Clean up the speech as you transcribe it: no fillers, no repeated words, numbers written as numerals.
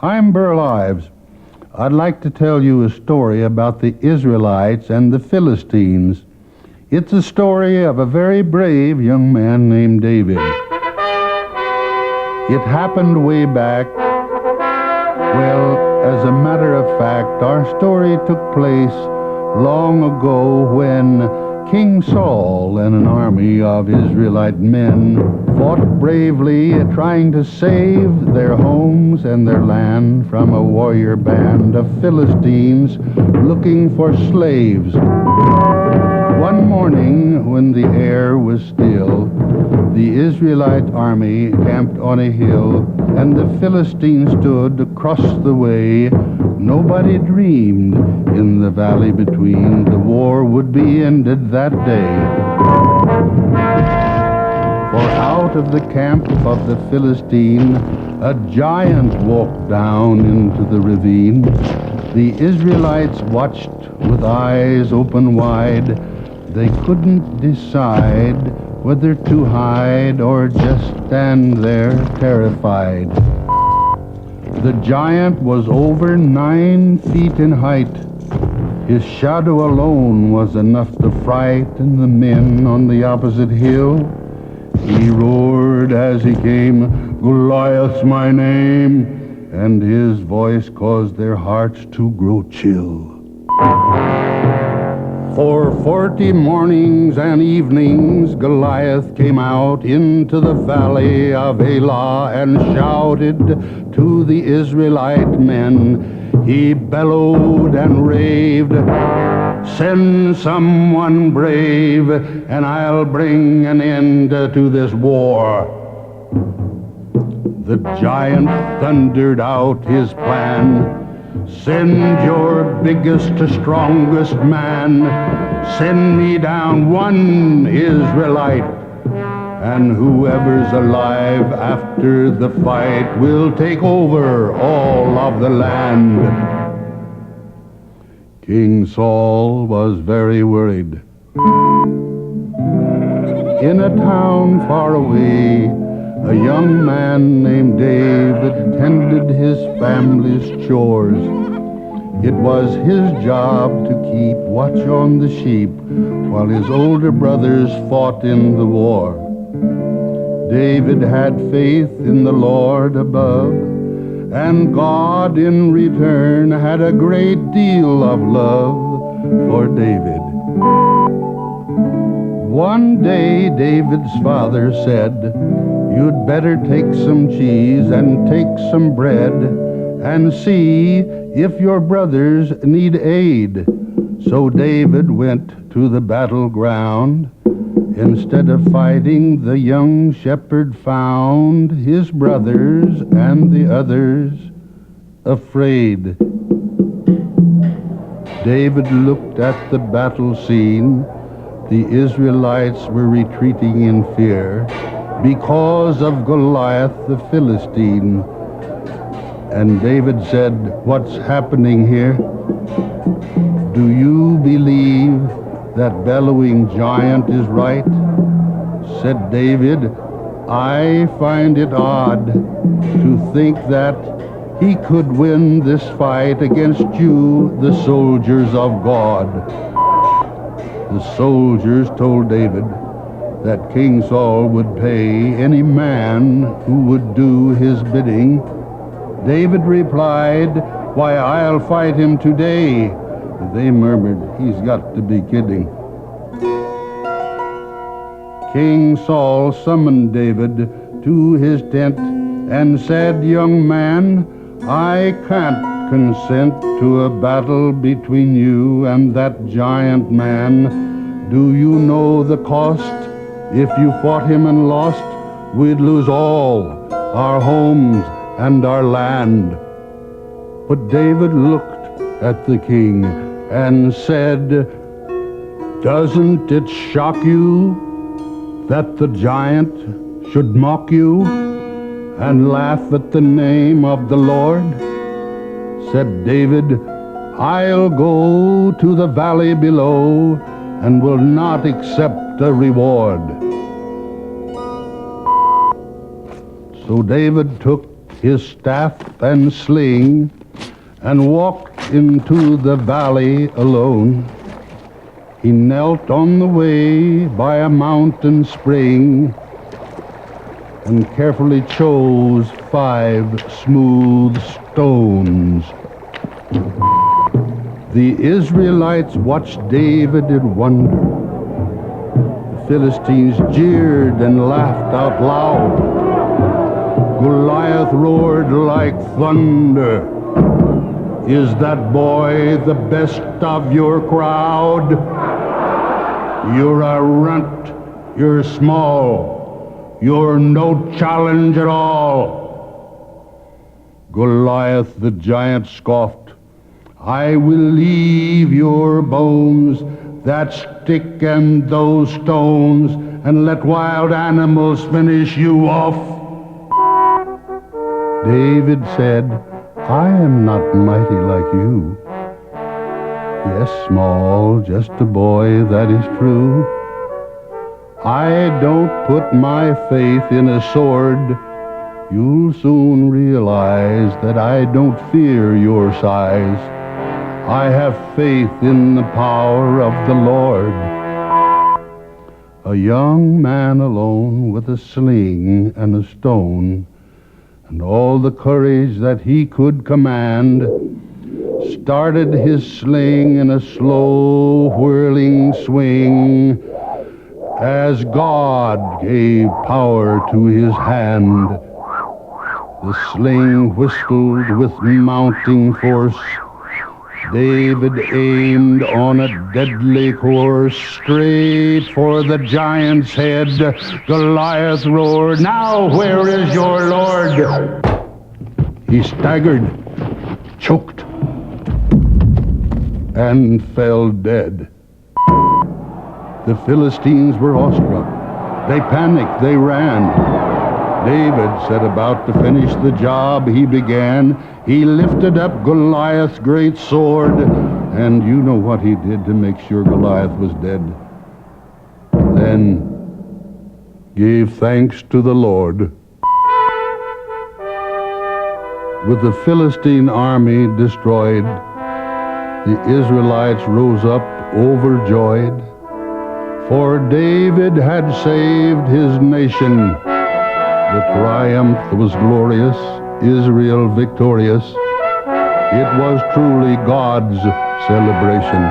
I'm Burl Ives. I'd like to tell you a story about the Israelites and the Philistines. It's a story of a very brave young man named David. It happened way back. Well, as a matter of fact, our story took place long ago when King Saul and an army of Israelite men fought bravely, trying to save their homes and their land from a warrior band of Philistines looking for slaves. One morning, when the air was still, the Israelite army camped on a hill, and the Philistines stood across the way. Nobody dreamed in the valley between the war would be ended that day. For out of the camp of the Philistine, a giant walked down into the ravine. The Israelites watched with eyes open wide. They couldn't decide whether to hide or just stand there terrified. The giant was over 9 feet in height. His shadow alone was enough to frighten the men on the opposite hill. He roared as he came, "Goliath's my name," and his voice caused their hearts to grow chill. For 40 mornings and evenings, Goliath came out into the valley of Elah and shouted to the Israelite men. He bellowed and raved, "Send someone brave, and I'll bring an end to this war." The giant thundered out his plan. "Send your biggest, strongest man. Send me down one Israelite, and whoever's alive after the fight will take over all of the land." King Saul was very worried. In a town far away, a young man named David tended his family's chores. It was his job to keep watch on the sheep while his older brothers fought in the war. David had faith in the Lord above, and God in return had a great deal of love for David. One day David's father said, "You'd better take some cheese and take some bread and see if your brothers need aid." So David went to the battleground. Instead of fighting, the young shepherd found his brothers and the others afraid. David looked at the battle scene. The Israelites were retreating in fear because of Goliath the Philistine. And David said, "What's happening here? Do you believe that bellowing giant is right?" Said David, "I find it odd to think that he could win this fight against you, the soldiers of God." The soldiers told David that King Saul would pay any man who would do his bidding. David replied, "Why, I'll fight him today." They murmured, "He's got to be kidding." King Saul summoned David to his tent and said, "Young man, I can't consent to a battle between you and that giant man. Do you know the cost? If you fought him and lost, we'd lose all, our homes and our land." But David looked at the king and said, "Doesn't it shock you that the giant should mock you and laugh at the name of the Lord?" Said David, "I'll go to the valley below and will not accept a reward." So David took his staff and sling, and walked into the valley alone. He knelt on the way by a mountain spring and carefully chose 5 smooth stones. The Israelites watched David in wonder. The Philistines jeered and laughed out loud. Goliath roared like thunder. Is that boy the best of your crowd? You're a runt. You're small. You're no challenge at all. Goliath the giant scoffed. I will leave your bones, that stick and those stones, and let wild animals finish you off. David said, I am not mighty like you. Yes, small, just a boy, that is true. I don't put my faith in a sword. You'll soon realize that I don't fear your size. I have faith in the power of the Lord. A young man alone with a sling and a stone, and all the courage that he could command, started his sling in a slow whirling swing as God gave power to his hand. The sling whistled with mounting force. David aimed on a deadly course straight for the giant's head. Goliath roared, now where is your Lord? He staggered, choked, and fell dead. The Philistines were awestruck. They panicked, they ran. David set about to finish the job he began. He lifted up Goliath's great sword, and you know what he did to make sure Goliath was dead. Then gave thanks to the Lord. With the Philistine army destroyed, the Israelites rose up overjoyed, for David had saved his nation. The triumph was glorious, Israel victorious. It was truly God's celebration.